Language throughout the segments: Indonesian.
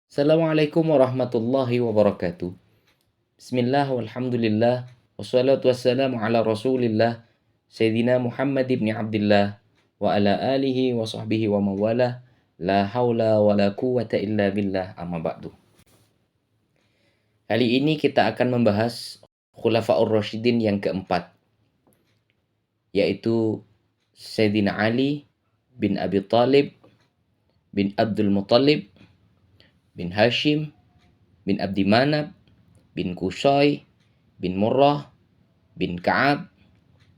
Assalamualaikum warahmatullahi wabarakatuh. Bismillah walhamdulillah wassalatu wassalamu ala rasulillah Sayyidina Muhammad ibn Abdullah wa ala alihi wa sahbihi wa mawalah la hawla wa la quwwata illa billah amma ba'du. Kali ini kita akan membahas Khulafaur Rasyidin yang keempat, yaitu Sayyidina Ali bin Abi Thalib bin Abdul Muttalib bin Hashim bin Abdi Manab bin Qusay bin Murrah bin Ka'ab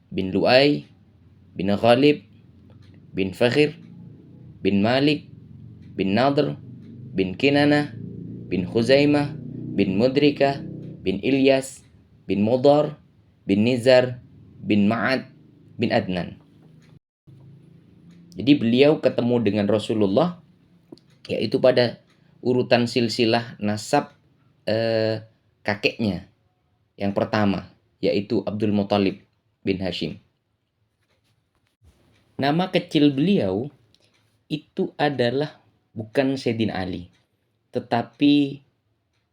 bin Lu'ay bin Ghalib bin Fakhir bin Malik bin Nadr bin Kinanah bin Khuzaimah bin Mudrikah bin Ilyas bin Mudar bin Nizar bin Ma'ad bin Adnan. Jadi beliau ketemu dengan Rasulullah yaitu pada urutan silsilah nasab kakeknya yang pertama, yaitu Abdul Muttalib bin Hashim. Nama kecil beliau itu adalah bukan Sayyidina Ali, tetapi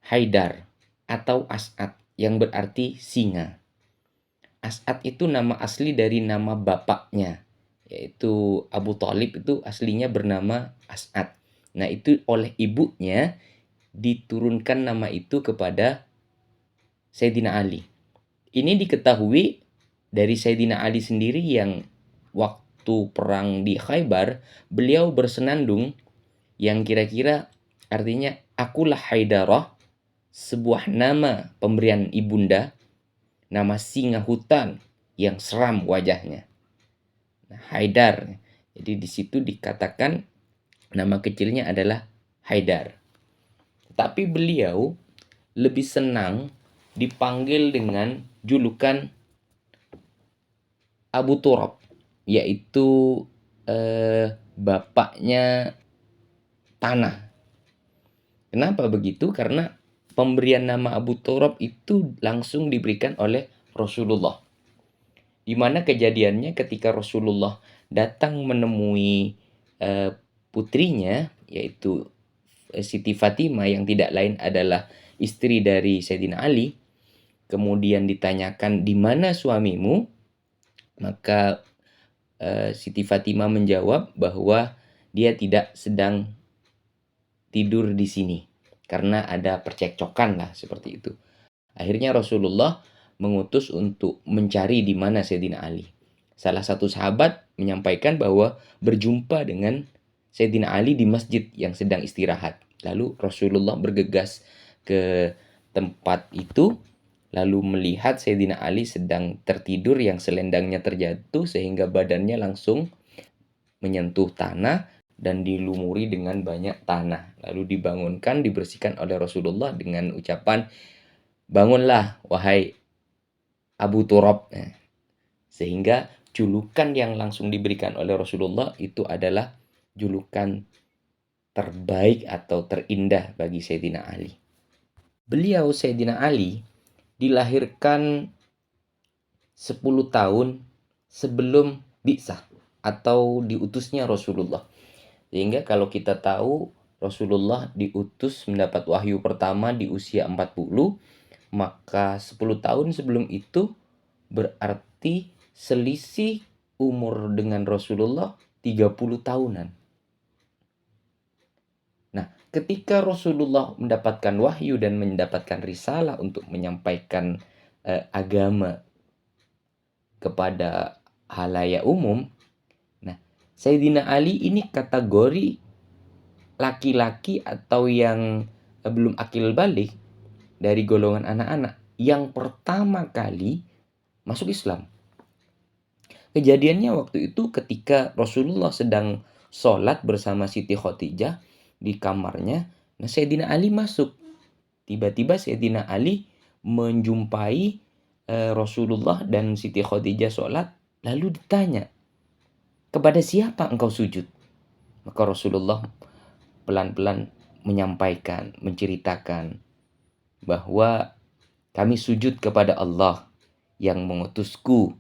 Haidar atau As'ad yang berarti singa. As'ad itu nama asli dari nama bapaknya, yaitu Abu Thalib itu aslinya bernama As'ad. Nah, itu oleh ibunya diturunkan nama itu kepada Sayyidina Ali. Ini diketahui dari Sayyidina Ali sendiri yang waktu perang di Khaybar, beliau bersenandung yang kira-kira artinya akulah Haidarah, sebuah nama pemberian ibunda, nama singa hutan yang seram wajahnya. Nah, Haidar. Jadi di situ dikatakan nama kecilnya adalah Haidar. Tapi beliau lebih senang dipanggil dengan julukan Abu Turab, yaitu bapaknya tanah. Kenapa begitu? Karena pemberian nama Abu Turab itu langsung diberikan oleh Rasulullah. Di mana kejadiannya ketika Rasulullah datang menemui putrinya, yaitu Siti Fatimah yang tidak lain adalah istri dari Sayyidina Ali. Kemudian ditanyakan, di mana suamimu? Maka Siti Fatimah menjawab bahwa dia tidak sedang tidur di sini karena ada percekcokan lah seperti itu. Akhirnya Rasulullah mengutus untuk mencari di mana Sayyidina Ali. Salah satu sahabat menyampaikan bahwa berjumpa dengan Sayyidina Ali di masjid yang sedang istirahat. Lalu Rasulullah bergegas ke tempat itu, lalu melihat Sayyidina Ali sedang tertidur yang selendangnya terjatuh sehingga badannya langsung menyentuh tanah dan dilumuri dengan banyak tanah. Lalu dibangunkan, dibersihkan oleh Rasulullah dengan ucapan, "Bangunlah wahai Abu Turab." Sehingga julukan yang langsung diberikan oleh Rasulullah itu adalah julukan terbaik atau terindah bagi Sayyidina Ali. Beliau Sayyidina Ali dilahirkan 10 tahun sebelum bi'tsah atau diutusnya Rasulullah. Sehingga kalau kita tahu Rasulullah diutus mendapat wahyu pertama di usia 40, maka 10 tahun sebelum itu berarti selisih umur dengan Rasulullah 30 tahunan. Nah, ketika Rasulullah mendapatkan wahyu dan mendapatkan risalah untuk menyampaikan agama kepada halayak umum, nah, Sayyidina Ali ini kategori laki-laki atau yang belum akil balik dari golongan anak-anak yang pertama kali masuk Islam. Kejadiannya waktu itu ketika Rasulullah sedang sholat bersama Siti Khadijah di kamarnya. Nah, Sayyidina Ali masuk. Tiba-tiba Sayyidina Ali menjumpai Rasulullah dan Siti Khadijah sholat. Lalu ditanya, kepada siapa engkau sujud? Maka Rasulullah pelan-pelan menyampaikan, menceritakan bahwa kami sujud kepada Allah yang mengutusku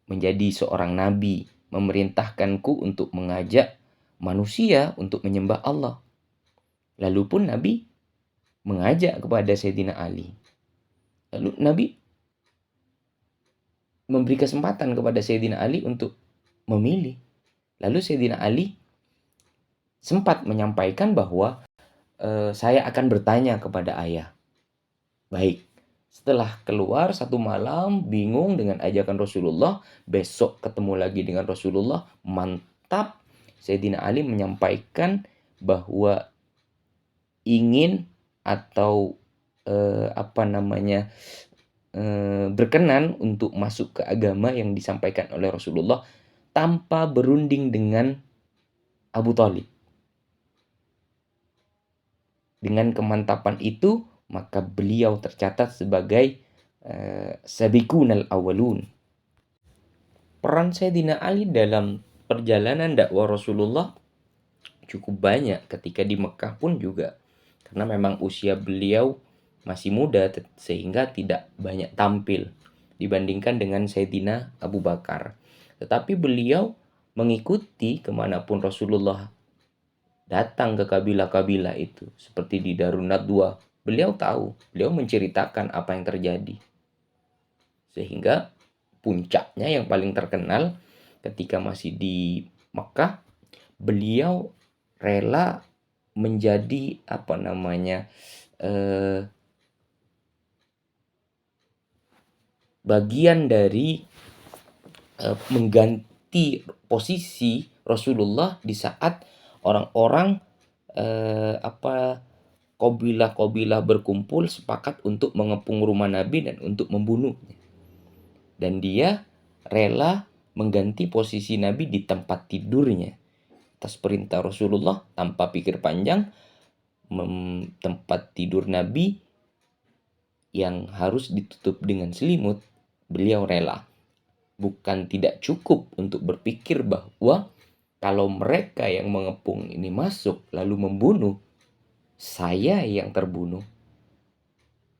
menjadi seorang nabi, memerintahkanku untuk mengajak manusia untuk menyembah Allah. Lalu pun Nabi mengajak kepada Sayyidina Ali. Lalu Nabi memberi kesempatan kepada Sayyidina Ali untuk memilih. Lalu Sayyidina Ali sempat menyampaikan bahwa saya akan bertanya kepada ayah. Baik, setelah keluar satu malam bingung dengan ajakan Rasulullah, besok ketemu lagi dengan Rasulullah, mantap. Sayyidina Ali menyampaikan bahwa ingin atau berkenan untuk masuk ke agama yang disampaikan oleh Rasulullah tanpa berunding dengan Abu Thalib. Dengan kemantapan itu, maka beliau tercatat sebagai sabiqunal awwalun. Peran Sayyidina Ali dalam perjalanan dakwah Rasulullah cukup banyak ketika di Mekah pun juga. Karena memang usia beliau masih muda sehingga tidak banyak tampil dibandingkan dengan Sayyidina Abu Bakar. Tetapi beliau mengikuti kemanapun Rasulullah datang ke kabilah-kabilah itu. Seperti di Darun Nadwa, beliau tahu, beliau menceritakan apa yang terjadi. Sehingga puncaknya yang paling terkenal ketika masih di Mekah, beliau rela menjadi bagian dari mengganti posisi Rasulullah di saat orang-orang kabilah-kabilah berkumpul sepakat untuk mengepung rumah Nabi dan untuk membunuhnya. Dan dia rela mengganti posisi Nabi di tempat tidurnya atas perintah Rasulullah tanpa pikir panjang. Tempat tidur Nabi yang harus ditutup dengan selimut, beliau rela. Bukan tidak cukup untuk berpikir bahwa kalau mereka yang mengepung ini masuk lalu membunuh, saya yang terbunuh.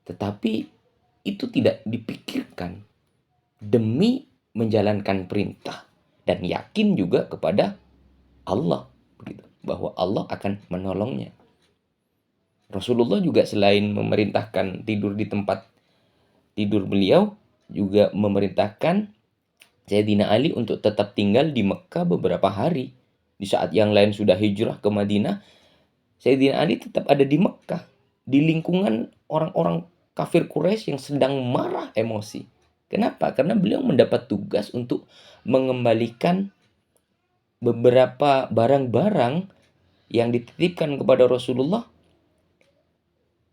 Tetapi itu tidak dipikirkan demi menjalankan perintah dan yakin juga kepada Allah, bahwa Allah akan menolongnya. Rasulullah juga selain memerintahkan tidur di tempat tidur beliau, juga memerintahkan Sayyidina Ali untuk tetap tinggal di Mekah beberapa hari. Di saat yang lain sudah hijrah ke Madinah, Sayyidina Ali tetap ada di Mekah, di lingkungan orang-orang kafir Quraisy yang sedang marah emosi. Kenapa? Karena beliau mendapat tugas untuk mengembalikan beberapa barang-barang yang dititipkan kepada Rasulullah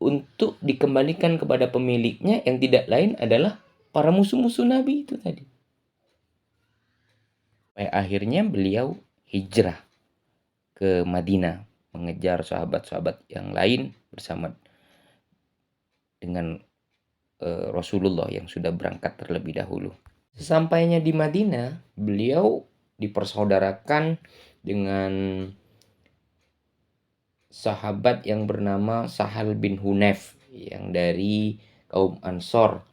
untuk dikembalikan kepada pemiliknya, yang tidak lain adalah para musuh-musuh Nabi itu tadi. Akhirnya beliau hijrah ke Madinah, mengejar sahabat-sahabat yang lain bersama dengan Rasulullah yang sudah berangkat terlebih dahulu. Sesampainya di Madinah, beliau dipersaudarakan dengan sahabat yang bernama Sahal bin Hunayf yang dari kaum Ansor.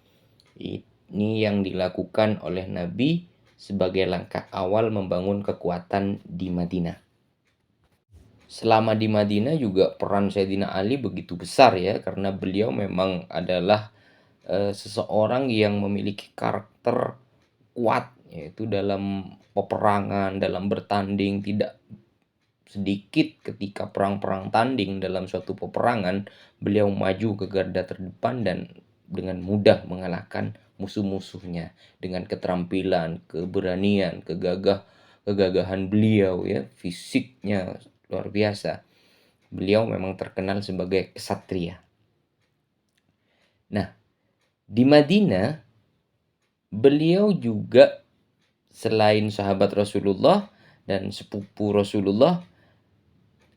Ini yang dilakukan oleh Nabi sebagai langkah awal membangun kekuatan di Madinah. Selama di Madinah juga peran Sayyidina Ali begitu besar ya, karena beliau memang adalah seseorang yang memiliki karakter kuat, yaitu dalam peperangan, dalam bertanding. Tidak sedikit ketika perang-perang tanding dalam suatu peperangan, beliau maju ke garda terdepan dan dengan mudah mengalahkan musuh-musuhnya dengan keterampilan, keberanian, kegagahan beliau ya, fisiknya luar biasa. Beliau memang terkenal sebagai kesatria. Nah, di Madinah beliau juga selain sahabat Rasulullah dan sepupu Rasulullah,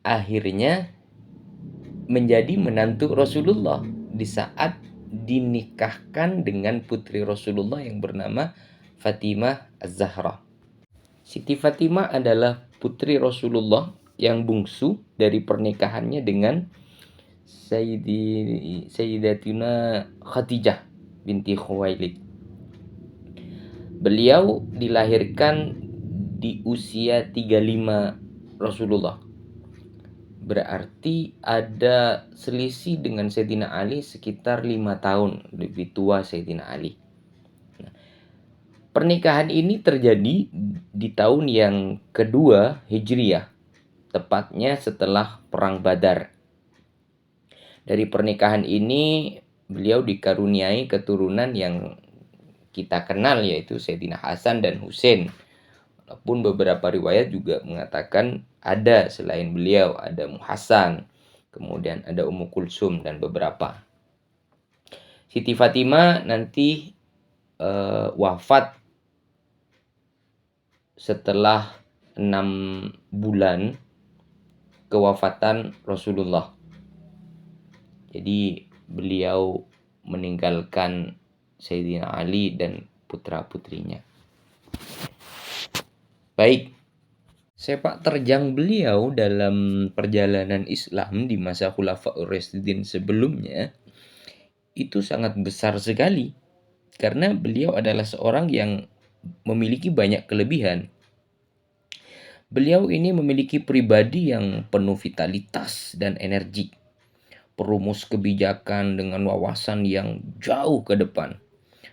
akhirnya menjadi menantu Rasulullah di saat dinikahkan dengan putri Rasulullah yang bernama Fatimah Az-Zahra. Siti Fatimah adalah putri Rasulullah yang bungsu dari pernikahannya dengan Sayyidatina Khadijah binti Khuwailid. Beliau dilahirkan di usia 35 Rasulullah. Berarti ada selisih dengan Sayyidina Ali sekitar 5 tahun lebih tua Sayyidina Ali. Pernikahan ini terjadi di tahun yang kedua Hijriyah, tepatnya setelah Perang Badar. Dari pernikahan ini beliau dikaruniai keturunan yang kita kenal, yaitu Sayyidina Hasan dan Husain. Walaupun beberapa riwayat juga mengatakan ada selain beliau, ada Muhasan, kemudian ada Ummu Kulsum dan beberapa. Siti Fatimah nanti wafat setelah 6 bulan kewafatan Rasulullah. Jadi beliau meninggalkan Sayyidina Ali dan putra-putrinya. Baik, sepak terjang beliau dalam perjalanan Islam di masa Khulafaur Rasyidin sebelumnya itu sangat besar sekali. Karena beliau adalah seorang yang memiliki banyak kelebihan. Beliau ini memiliki pribadi yang penuh vitalitas dan energi. Perumus kebijakan dengan wawasan yang jauh ke depan.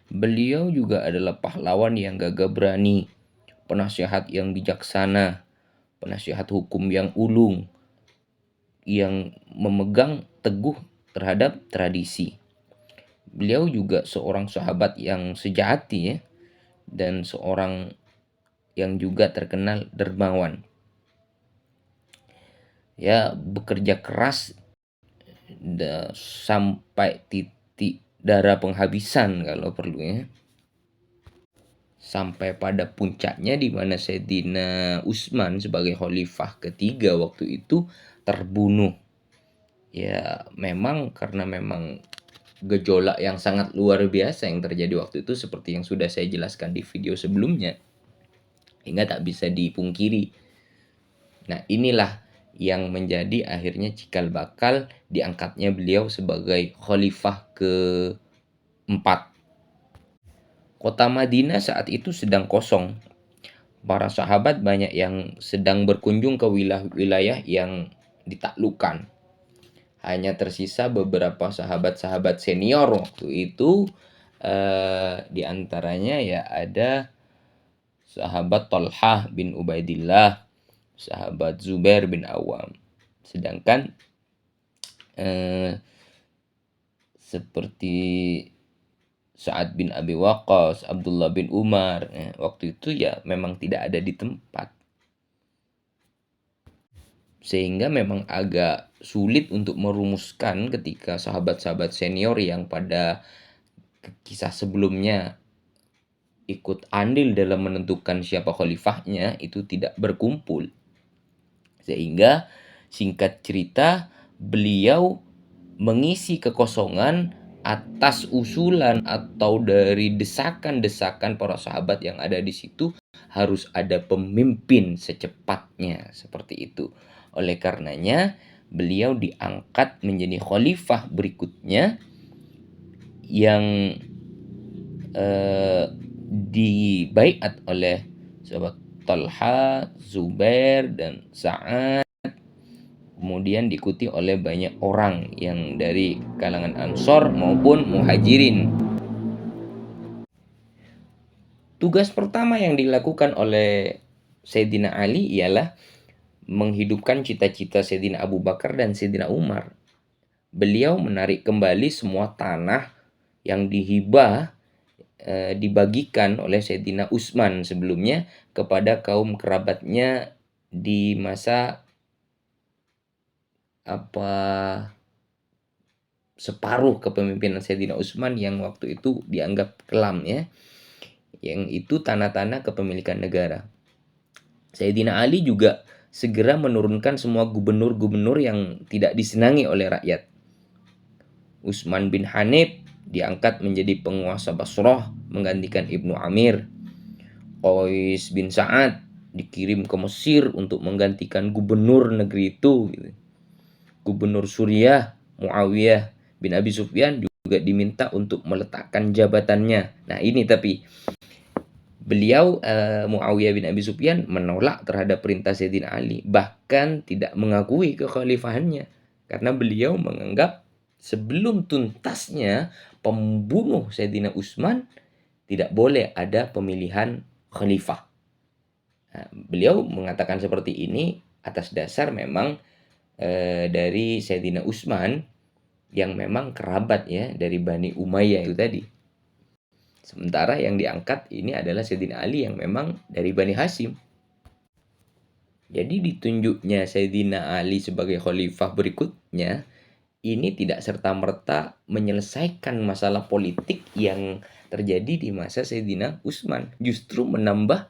Beliau juga adalah pahlawan yang gagah berani, penasihat yang bijaksana, penasihat hukum yang ulung, yang memegang teguh terhadap tradisi. Beliau juga seorang sahabat yang sejati ya, dan seorang yang juga terkenal dermawan. Ya, bekerja keras sampai titik darah penghabisan kalau perlu ya. Sampai pada puncaknya di mana Sayyidina Utsman sebagai khalifah ketiga waktu itu terbunuh. Ya, memang karena memang gejolak yang sangat luar biasa yang terjadi waktu itu seperti yang sudah saya jelaskan di video sebelumnya. Hingga tak bisa dipungkiri. Nah, inilah yang menjadi akhirnya cikal bakal diangkatnya beliau sebagai khalifah keempat. Kota Madinah saat itu sedang kosong. Para sahabat banyak yang sedang berkunjung ke wilayah yang ditaklukkan. Hanya tersisa beberapa sahabat-sahabat senior waktu itu. Di antaranya ya ada sahabat Thalhah bin Ubaidillah, sahabat Zubair bin Awam. Sedangkan seperti Sa'ad bin Abi Waqqas, Abdullah bin Umar, waktu itu ya memang tidak ada di tempat. Sehingga memang agak sulit untuk merumuskan ketika sahabat-sahabat senior yang pada kisah sebelumnya ikut andil dalam menentukan siapa khalifahnya itu tidak berkumpul. Sehingga singkat cerita beliau mengisi kekosongan atas usulan atau dari desakan-desakan para sahabat yang ada di situ, harus ada pemimpin secepatnya seperti itu. Oleh karenanya beliau diangkat menjadi khalifah berikutnya yang dibaiat oleh sahabat Thalhah, Zubair dan Sa'ad. Kemudian diikuti oleh banyak orang yang dari kalangan Ansor maupun Muhajirin. Tugas pertama yang dilakukan oleh Sayyidina Ali ialah menghidupkan cita-cita Sayyidina Abu Bakar dan Sayyidina Umar. Beliau menarik kembali semua tanah yang dihibah dibagikan oleh Sayyidina Utsman sebelumnya kepada kaum kerabatnya di masa separuh kepemimpinan Sayyidina Utsman yang waktu itu dianggap kelam ya. Yang itu tanah-tanah kepemilikan negara. Sayyidina Ali juga segera menurunkan semua gubernur-gubernur yang tidak disenangi oleh rakyat. Utsman bin Hanif diangkat menjadi penguasa Basrah menggantikan Ibnu Amir. Qais bin Sa'ad dikirim ke Mesir untuk menggantikan gubernur negeri itu. Gubernur Suriah Muawiyah bin Abi Sufyan juga diminta untuk meletakkan jabatannya. Nah ini tapi Beliau Muawiyah bin Abi Sufyan menolak terhadap perintah Sayyidina Ali, bahkan tidak mengakui kekhalifahannya karena beliau menganggap sebelum tuntasnya pembunuh Sayyidina Utsman tidak boleh ada pemilihan khalifah. Nah, beliau mengatakan seperti ini atas dasar memang dari Sayyidina Utsman yang memang kerabat ya dari Bani Umayyah itu tadi. Sementara yang diangkat ini adalah Sayyidina Ali yang memang dari Bani Hashim. Jadi ditunjuknya Sayyidina Ali sebagai khalifah berikutnya ini tidak serta-merta menyelesaikan masalah politik yang terjadi di masa Sayyidina Utsman, justru menambah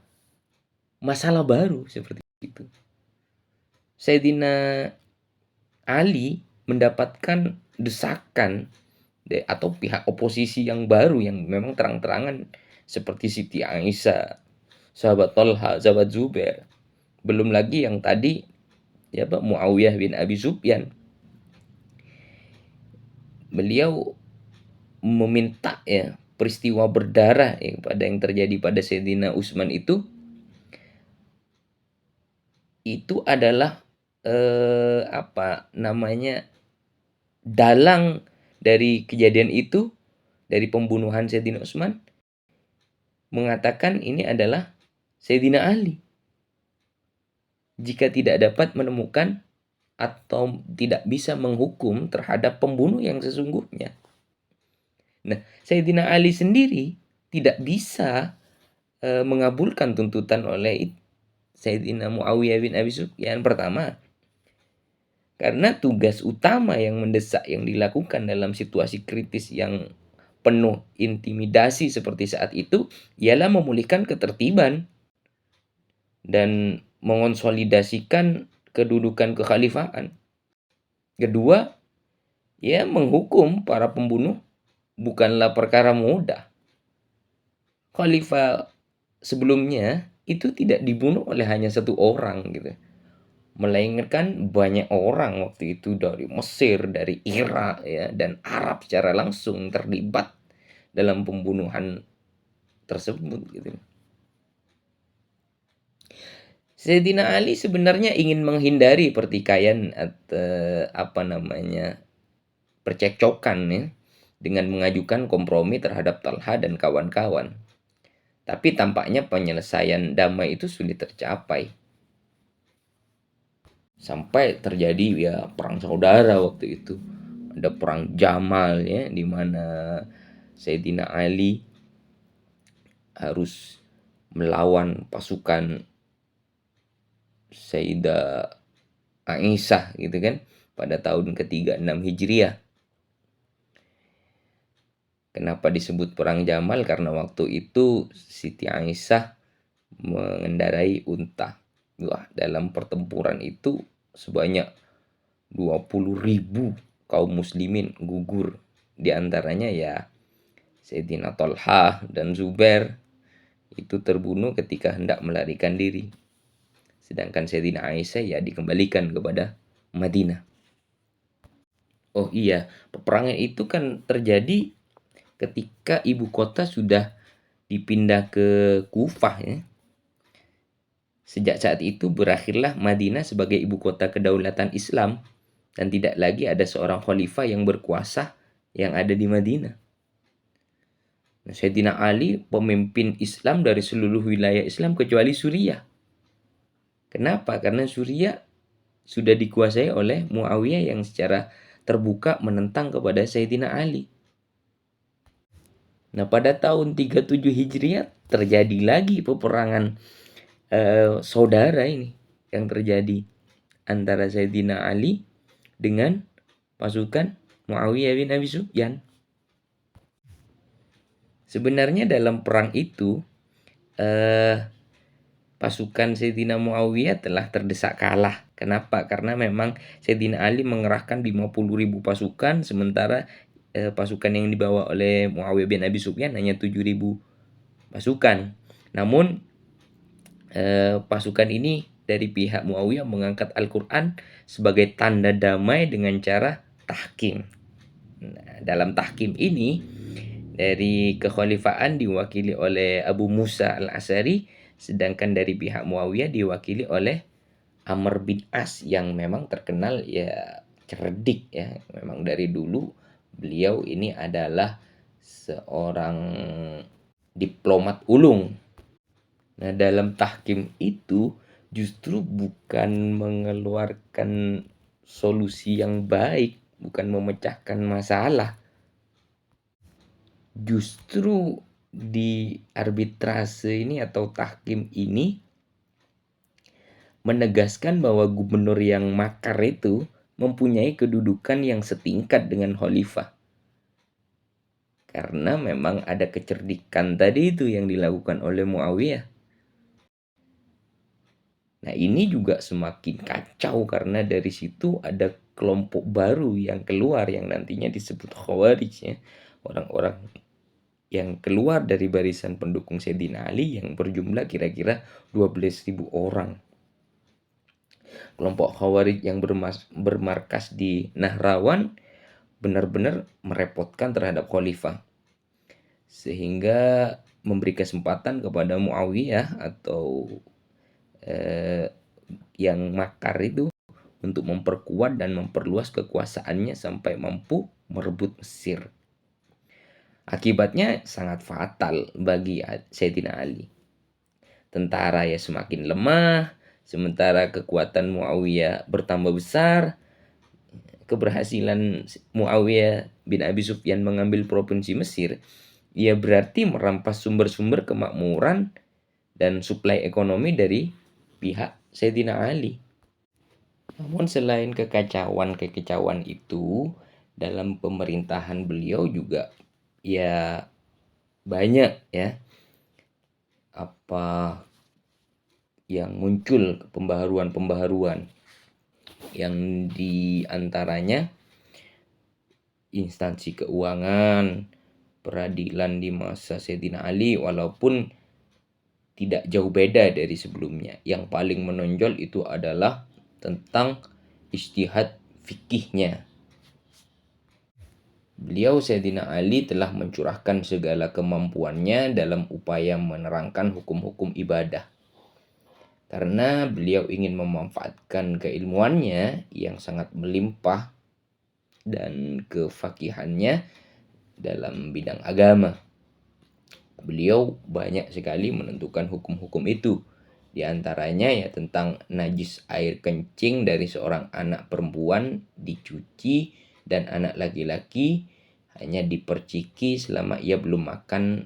masalah baru seperti itu. Sayyidina Ali mendapatkan desakan atau pihak oposisi yang baru yang memang terang-terangan seperti Siti Aisyah, sahabat Thalha, sahabat Zubair. Belum lagi yang tadi ya Pak Muawiyah bin Abi Sufyan. Beliau meminta ya peristiwa berdarah pada yang terjadi pada Sayyidina Utsman itu adalah apa namanya dalang dari kejadian itu, dari pembunuhan Sayyidina Utsman, mengatakan ini adalah Sayyidina Ali. Jika tidak dapat menemukan atau tidak bisa menghukum terhadap pembunuh yang sesungguhnya. Nah, Sayyidina Ali sendiri tidak bisa mengabulkan tuntutan oleh Sayyidina Muawiyah bin Abi Sufyan. Pertama, karena tugas utama yang mendesak yang dilakukan dalam situasi kritis yang penuh intimidasi seperti saat itu ialah memulihkan ketertiban dan mengonsolidasikan kedudukan kekhalifahan. Kedua, ya menghukum para pembunuh bukanlah perkara mudah. Khalifah sebelumnya itu tidak dibunuh oleh hanya satu orang gitu, melainkan banyak orang waktu itu dari Mesir, dari Irak ya dan Arab secara langsung terlibat dalam pembunuhan tersebut gitu. Sayyidina Ali sebenarnya ingin menghindari pertikaian atau percekcokan ya dengan mengajukan kompromi terhadap Talha dan kawan-kawan. Tapi tampaknya penyelesaian damai itu sulit tercapai. Sampai terjadi ya perang saudara waktu itu. Ada perang Jamal ya di mana Sayyidina Ali harus melawan pasukan Sayyidah Aisyah gitu kan pada tahun ke-36 Hijriah. Kenapa disebut perang Jamal? Karena waktu itu Siti Aisyah mengendarai unta. Wah, dalam pertempuran itu sebanyak 20.000 kaum muslimin gugur. Di antaranya ya Sayyidina Thalha dan Zubair itu terbunuh ketika hendak melarikan diri. Sedangkan Sayyidina Aisyah ya dikembalikan kepada Madinah. Oh iya, peperangan itu kan terjadi ketika ibu kota sudah dipindah ke Kufah ya. Sejak saat itu berakhirlah Madinah sebagai ibu kota kedaulatan Islam dan tidak lagi ada seorang khalifah yang berkuasa yang ada di Madinah. Nah, Sayyidina Ali pemimpin Islam dari seluruh wilayah Islam kecuali Suriah. Kenapa? Karena Suriah sudah dikuasai oleh Muawiyah yang secara terbuka menentang kepada Sayyidina Ali. Nah, pada tahun 37 Hijriah terjadi lagi peperangan saudara ini yang terjadi antara Sayyidina Ali dengan pasukan Muawiyah bin Abi Sufyan. Sebenarnya dalam perang itu pasukan Sayyidina Muawiyah telah terdesak kalah. Kenapa? Karena memang Sayyidina Ali mengerahkan 50.000 pasukan sementara pasukan yang dibawa oleh Muawiyah bin Abi Sufyan hanya 7.000 pasukan. Namun pasukan ini dari pihak Muawiyah mengangkat Al-Quran sebagai tanda damai dengan cara tahkim. Nah, dalam tahkim ini Dari kekhalifaan diwakili oleh Abu Musa al-Asy'ari, sedangkan dari pihak Muawiyah diwakili oleh Amr bin As yang memang terkenal ya cerdik ya. Memang dari dulu beliau ini adalah seorang diplomat ulung. Nah, dalam tahkim itu justru bukan mengeluarkan solusi yang baik, bukan memecahkan masalah. Justru di arbitrase ini atau tahkim ini menegaskan bahwa gubernur yang makar itu mempunyai kedudukan yang setingkat dengan khalifah. Karena memang ada kecerdikan tadi itu yang dilakukan oleh Muawiyah. Nah, ini juga semakin kacau karena dari situ ada kelompok baru yang keluar yang nantinya disebut Khawarij ya. Orang-orang yang keluar dari barisan pendukung Sayyidina Ali yang berjumlah kira-kira 12.000 orang. Kelompok Khawarij yang bermarkas di Nahrawan benar-benar merepotkan terhadap khalifah. Sehingga memberi kesempatan kepada Muawiyah atau yang makar itu untuk memperkuat dan memperluas kekuasaannya sampai mampu merebut Mesir. Akibatnya sangat fatal bagi Sayyidina Ali. Tentara ya semakin lemah, sementara kekuatan Muawiyah bertambah besar. Keberhasilan Muawiyah bin Abi Sufyan mengambil provinsi Mesir, ia berarti merampas sumber-sumber kemakmuran dan suplai ekonomi dari pihak Sayyidina Ali. Namun selain kekacauan itu, dalam pemerintahan beliau juga ya banyak ya apa yang muncul pembaharuan yang diantaranya instansi keuangan, peradilan di masa Sayyidina Ali walaupun tidak jauh beda dari sebelumnya. Yang paling menonjol itu adalah tentang ijtihad fikihnya. Beliau Sayyidina Ali telah mencurahkan segala kemampuannya dalam upaya menerangkan hukum-hukum ibadah. Karena beliau ingin memanfaatkan keilmuannya yang sangat melimpah dan kefakihannya dalam bidang agama. Beliau banyak sekali menentukan hukum-hukum itu. Di antaranya ya tentang najis air kencing dari seorang anak perempuan dicuci dan anak laki-laki hanya diperciki selama ia belum makan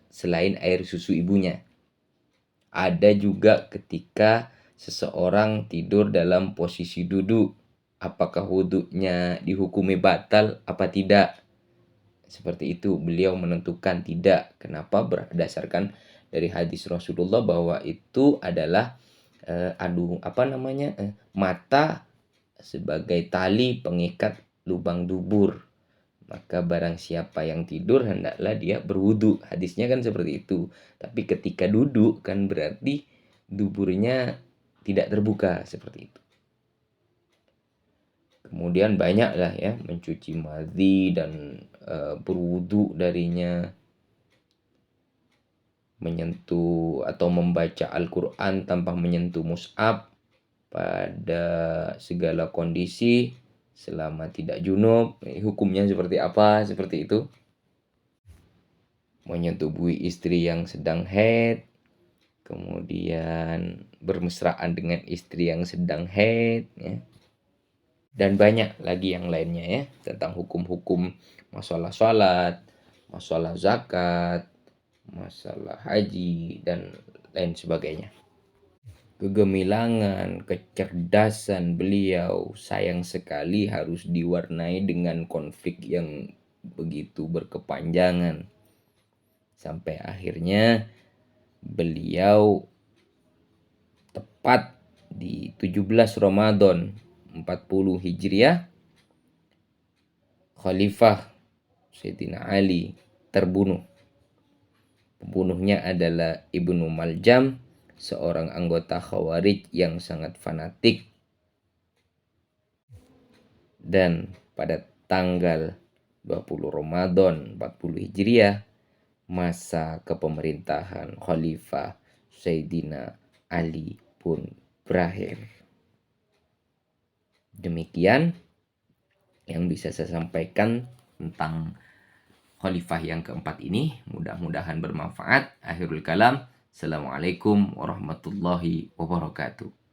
selain air susu ibunya. Ada juga ketika seseorang tidur dalam posisi duduk, apakah wudhunya dihukumi batal apa tidak? Seperti itu beliau menentukan tidak. Kenapa? Berdasarkan dari hadis Rasulullah bahwa itu adalah mata sebagai tali pengikat lubang dubur. Maka barang siapa yang tidur hendaklah dia berwudu. Hadisnya kan seperti itu. Tapi ketika duduk kan berarti duburnya tidak terbuka seperti itu. Kemudian banyaklah ya mencuci madhi dan berwudu darinya, menyentuh atau membaca Al-Quran tanpa menyentuh mushaf pada segala kondisi selama tidak junub. Hukumnya seperti apa? Seperti itu. Menyetubuhi istri yang sedang haid, kemudian bermesraan dengan istri yang sedang haid ya. Dan banyak lagi yang lainnya ya tentang hukum-hukum masalah salat, masalah zakat, masalah haji dan lain sebagainya. Kegemilangan, kecerdasan beliau sayang sekali harus diwarnai dengan konflik yang begitu berkepanjangan. Sampai akhirnya beliau tepat di 17 Ramadan 40 Hijriah, Khalifah Sayyidina Ali terbunuh. Pembunuhnya adalah Ibnu Maljam, seorang anggota Khawarij yang sangat fanatik. Dan pada tanggal 20 Ramadan 40 Hijriah, masa kepemerintahan Khalifah Sayyidina Ali pun berakhir. Demikian yang bisa saya sampaikan tentang Khalifah yang keempat ini. Mudah-mudahan bermanfaat. Akhirul kalam. Assalamualaikum warahmatullahi wabarakatuh.